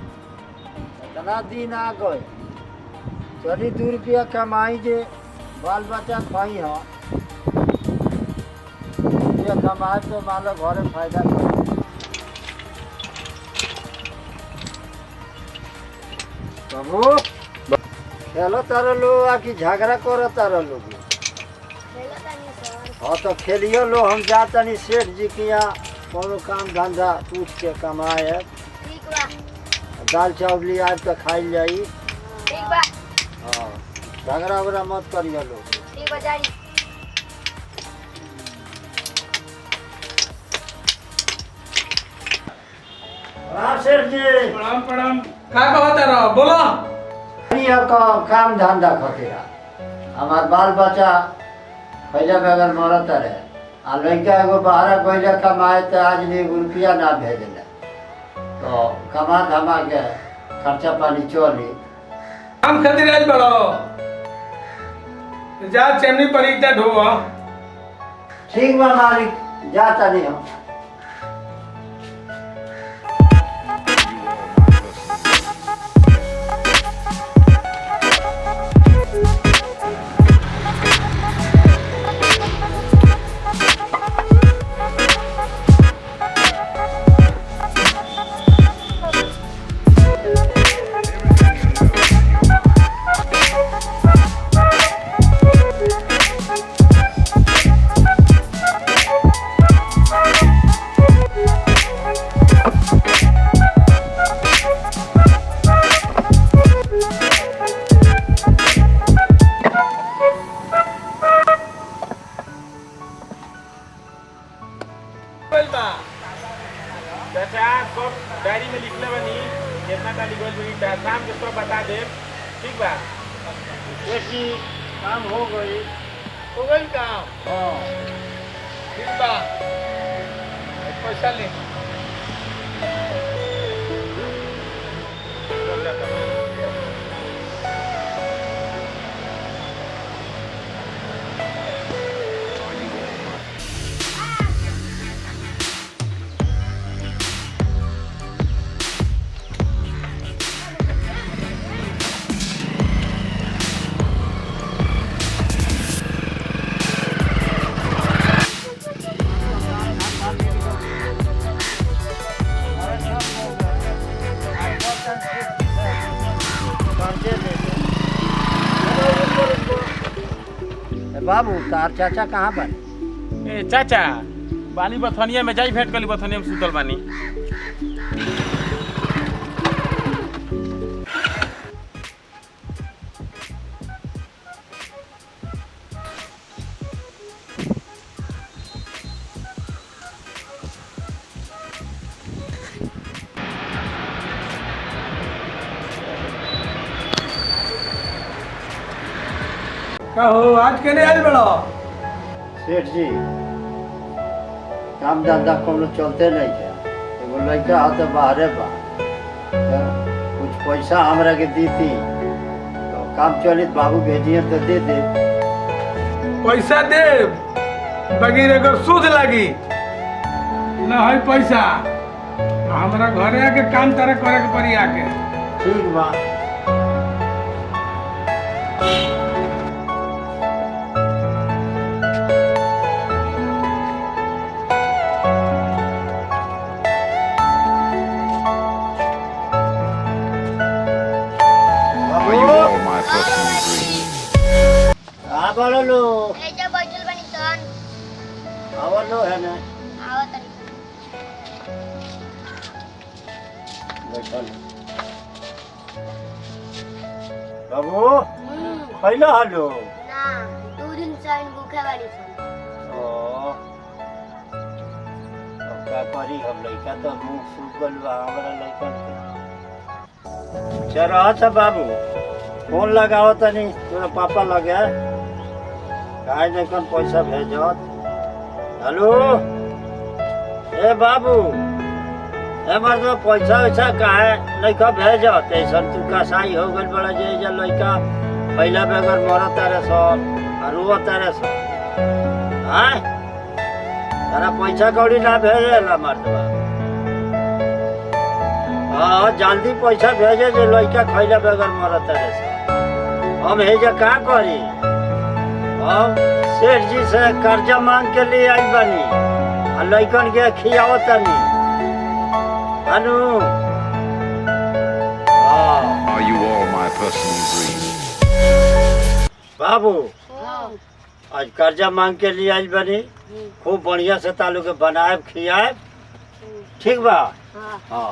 इतना दिन आ गए चली 2 रुपया कमाई जे बाल बच्चा खाई हाँ रुपया कमाए तो मान लो घरे फायदा कर बाबू खेलो तारो लो आकि झगड़ा करो तारो लोग हाँ तो खेलियो लो हम जाता नहीं सेठ जी के यहाँ कोनो काम धंधा पूछ के कमाए दाल चावल लिया तो खाई जाई ठीक बा हाँ झगड़ा वगड़ा मत करियो लो ठीक बा जाई राम सेठ जी प्रणाम प्रणाम का कहता रहो बोलो काम धंधा खतेरा हमार बाल बच्चा पहले बगैर मरत रहे आ लड़का एगो बाहर पहले कमाए तो आज नहीं रुपया ना भेजले तो कमा धमा के खर्चा पानी चली हम खातिर आज बड़ो जा चेमनी पर ईटा ढो ठीक बा मालिक जाता नहीं हम डायरी में लिखले बनी कितना ताली गोल बनी शाम के सब बता दे ठीक बा देखी काम हो गई काम हाँ ठीक बा पैसा ले बाबू तार चाचा कहाँ बने ए चाचा बानी बथनिया में जाई भेंट कली बथनिया में सुतल बानी कहो आज के नहीं आज बड़ो सेठ जी काम धंधा कोनो चलते नहीं है एगो लड़का हा तो बाहरे बा तो कुछ पैसा हमरा के दी थी तो काम चलित बाबू भेजिए तो दे दे पैसा दे बगैर अगर सूद लगी न है पैसा हमरा घरे आके काम तारे करे के पड़ी आके ठीक बा बोलो लो एजा बैठल बनी सन आवर लो है ना आओ तनी बैठल बाबू खैला हलो ना 2 दिन से इन भूखे बानी सन ओ अब का करी हम लइका तो मुंह सूख गल बा हमरा लइकन के चलो अच्छा बाबू फोन लगाओ तनी तोरा पापा लगे काहे देखन पैसा भेजत हेलो ए बाबू मर्द पैसा वैसा काहे लइका भेज तैसन तू कसाई हो गइल बड़ा जे लइका पहला बेगर मरत तारे सन रो तारे सन हाँ तारा पैसा कौड़ी ना भेजेला मर्दवा हाँ जल्दी पैसा भेजे जो लइका खैला बेगर मरत तारे सन हम हेजा का करी हम सेठ जी से कर्जा मांग के लिए आई बनी और लइकन के खियावत तनी अनु Are you all my personal dreams? बाबू आज कर्जा मांग के लिए आई बनी खूब बढ़िया से तालू के बनाए खियाए ठीक बा हाँ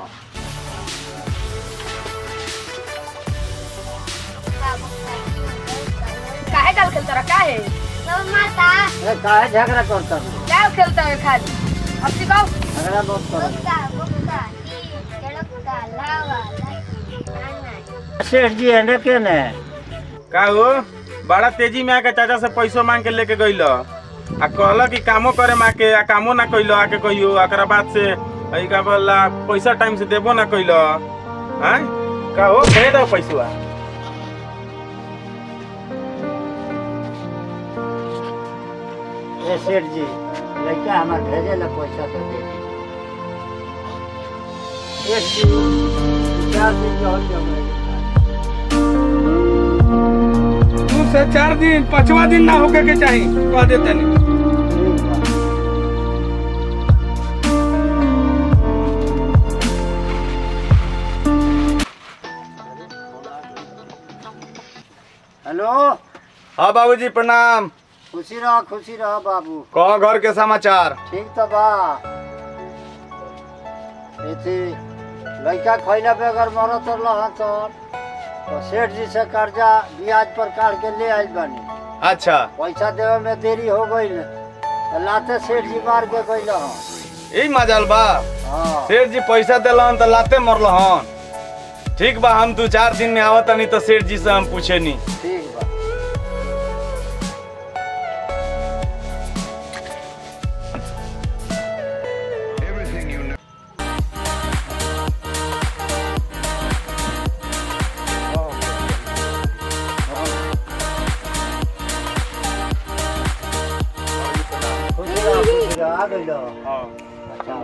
काहे गाल खेलता रहा काहे माता काहे झगड़ा करता हूँ क्या खेलता है खाली अब सिखाओ झगड़ा बहुत करो बुक्का बुक्का चड़कता लावा लाना सेठ जी है के ने का हो बड़ा तेजी में आके चाचा से पैसो मांग के लेके गइल आ कहल कि कामो करे माँ के आ कामो ना कइल आके कहियो एकरा बाद से ई का बोला पैसा टाइम से देबो ना कइल हैं का हो दे दो पैसा ए सेठ जी लड़का हमार भेजे ला पैसा तो दे दी सेठ जी 4 दिन के और जमरे दू से 4 दिन 5वां दिन ना होके के चाहिए कह देते नहीं हेलो हाँ बाबूजी प्रणाम। खुशी रह बाबू कहो घर के समाचार। ठीक तो बा एथी लड़का खैला बेगर मरत रहन तो सेठ जी से कर्जा ब्याज पर काट के ले आइल बानी अच्छा पैसा देवे में देरी हो गइल लाते सेठ जी मार के गइल हन यही मजाल बा। हाँ सेठ जी पैसा दिलन तो लाते मरल हन। ठीक बा हम 2-4 दिन में आवत नहीं तो सेठ जी से हम पूछे नहीं। ठीक बा Everything you know. खुशी रह आ गइल हां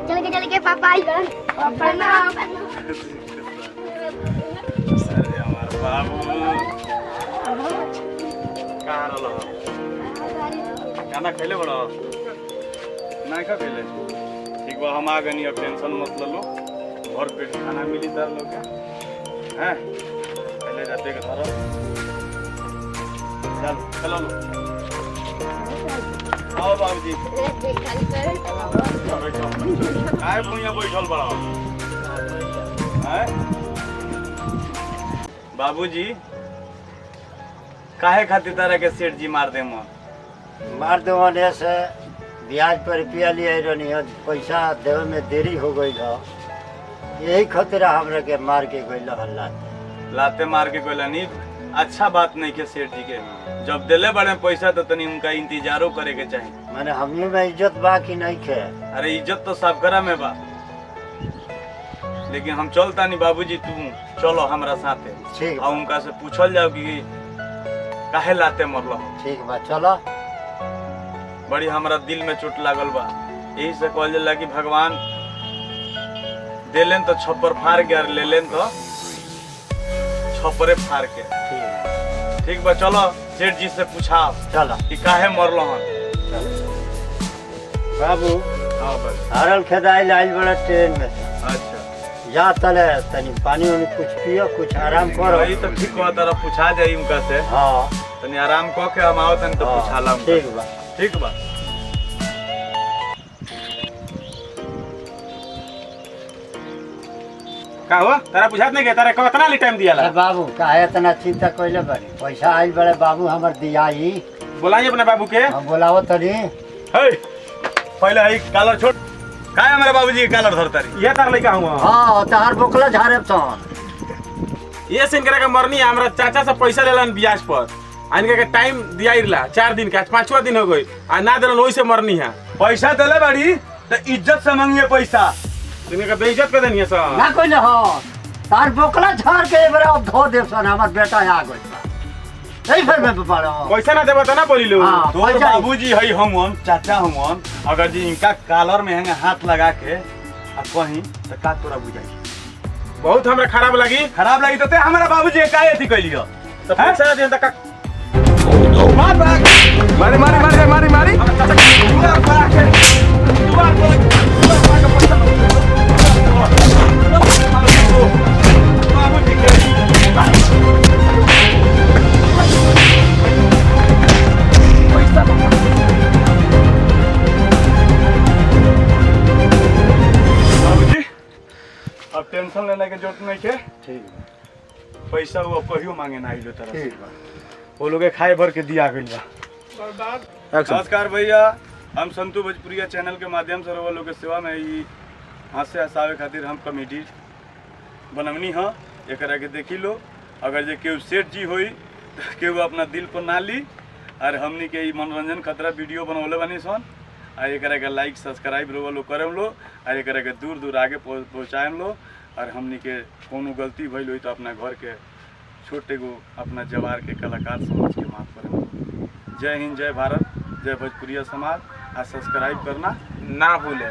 चल के पापा आई गन पापा ना अरे हमार बाबू कहाँ रहल हो? खाना खैले बड़ो नहीं खा खैले ठीक बा हम आ गनी अब टेंशन मत लो भर पेट खाना मिली तार लोग के हैं पहले जाते के धरो चल चलो लो आओ बाबूजी काय भुइया बैठल बड़ा हैं बाबूजी काहे खातिर तारा के सेठ जी मार दे मार देवन ऐसे ब्याज पर रुपया लिए रहनी है पैसा देवे में देरी हो गई है यही खतरा हमरा के मार के गइल हल्ला लाते मार के कोई नहीं अच्छा बात नहीं के सेठ जी के जब दिले बड़े पैसा तो तनी उनका इंतजारो करे के चाहिए। माने हमनी में इज्जत बा कि नहीं खे अरे इज्जत तो सब करा में बा लेकिन हम चलता नहीं बाबूजी तुम चलो हमरा साथे ठीक और उनका से पूछल जाओ कि काहे लाते मरलो। ठीक बा चलो बड़ी हमरा दिल में चोट लागल बा यही से कहल जाला कि भगवान देलेन तो छप्पर फाड़ के और लेलेन तो छप्परे फाड़ के। ठीक बा चलो सेठ जी से पूछा चलो कि काहे मरलो हन। बाबू हाँ भाई हरल खेदाई आइल बड़ा ट्रेन में अच्छा जा तले तनी पानी उनी कुछ पियो कुछ आराम करो वही तो ठीक हुआ तारा पूछा जाई उनका से हाँ तनी आराम कऽ के हम आओ तनी तो हाँ, पूछा ला ठीक बा ठीक बा का हो तारा बुझात नहीं के तारा कितना ले टाइम दिया अरे बाबू काहे इतना चिंता कइले बानी पैसा आइल बड़े बाबू हमर दियाई बुलाइए अपने बाबू के हम बोलावो तनी हे पहले है कलर छोड़ काहे हमारे बाबूजी कलर धरता रही ये तार लइका हुआ हाँ तहार बोकला झारे सन ये सिन करे के मरनी हमरा चाचा से पैसा लेलन ब्याज पर आइन के टाइम दिया इरला 4 दिन का 5वां दिन हो गई आ ना देलन ओइ से मरनी है पैसा दिले बाड़ी तो इज्जत से मांगिए पैसा तुमने का बेइज्जत कर देनी है सर ना कोई हो तार बोकला झाड़ के एक बार अब धो दे सन हमार बेटा आ गइल बा नहीं फिर मैं पड़ो पैसा ना देबो त ना बोली लो हाँ, तोर पैसा- बाबूजी हई हमन चाचा हमन अगर जी इनका कालर में हैंगे हाथ लगा के आ कहीं तो का तोरा बुझाई बहुत हमरा खराब लगी खराब लगी तो ते हमारा बाबूजी के काहे थी कइलियो तो पैसा दे त का मार भाग मारी मारी मारी मारी मारी दुआर पर आके दुआर पर आके पैसा बाबूजी के बाबूजी अब टेंशन लेने के जरूरत नहीं है ठीक पैसा वो कहियो मांगे ना आइलो तरह से ठीक बा वो लोग खाए भर के दिया गइल बा नमस्कार भैया हम संतु भोजपुरिया चैनल के माध्यम से रहो लोग के सेवा में ई हंसे हंसावे खातिर हम कॉमेडी बनवनी हाँ एकरा के देखी लो अगर जे केहू सेठ जी होई तो केहू अपना दिल पर ना ली और हमनी के ई मनोरंजन खतरा वीडियो बनवले बनी सन और एकरा के लाइक सब्सक्राइब रहो लोग करम लो और एकरा के दूर दूर आगे पहुँचाएम लो और हमनी के कोनो गलती भइल होई तो अपना घर के छोटे गो अपना जवार के कलाकार समझ के माफ करें। जय हिंद जय भारत जय भोजपुरिया समाज और सब्सक्राइब करना ना भूले